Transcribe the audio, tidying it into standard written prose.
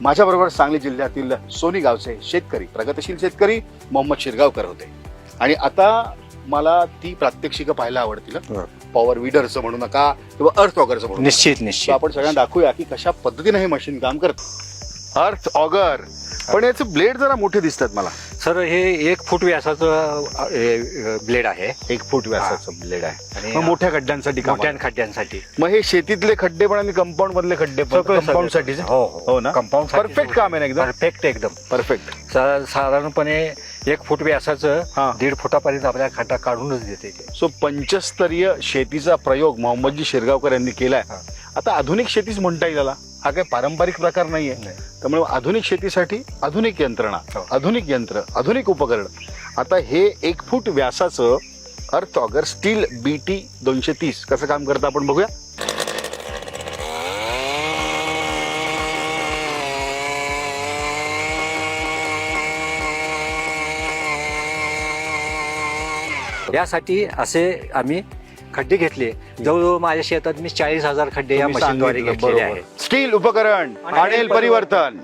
माझ्याबरोबर सांगली जिल्ह्यातील सोनी गावचे शेतकरी, प्रगतिशील शेतकरी मोहम्मद शिरगावकर होते. आणि आता मला ती प्रात्यक्षिकं पाहायला आवडतील. पॉवर विडरचं म्हणू नका किंवा अर्थ ऑगरचं म्हणू नका. निश्चित आपण सगळ्यांना दाखवूया की कशा पद्धतीने हे मशीन काम करतं. अर्थ ऑगर, पण याचे ब्लेड जरा मोठे दिसतात मला. सर हे 1 फूट व्यासाचं ब्लेड आहे. 1 फूट व्यासाचं ब्लेड आहे आणि मग मोठ्या खड्ड्यांसाठी काम मोठ्या आहे. खड्ड्यांसाठी. मग हे शेतीतले खड्डे पण आणि कंपाऊंड मधले खड्डे पण कंपाऊंड साठी हो ना. कंपाऊंड परफेक्ट काम आहे ना एकदम. परफेक्ट एकदम परफेक्ट. साधारणपणे 1 फूट व्यासाचं हा. 1.5 फुटापर्यंत आपल्या खड्डा काढूनच देते ते. सो पंचस्तरीय शेतीचा प्रयोग मोहम्मदजी शिरगावकर यांनी केलाय. हा. आता आधुनिक शेतीच म्हणता येईल याला. हा काही पारंपरिक प्रकार नाहीये. त्यामुळे आधुनिक शेतीसाठी आधुनिक यंत्रणा, हो. आधुनिक यंत्र, आधुनिक उपकरण. आता हे 1 फूट व्यासाचं अर्थ ऑगर स्टील BT 230 कसं काम करतं आपण बघूया. यासाठी असे आम्ही खड्डे घेतले. जवळजवळ माझ्या शेतात मी 40,000 खड्डे या तुम्ही मशीनद्वारे सांगितलं, घेतलेले बरोबर. आहेत. स्टील उपकरण आणेल परिवर्तन.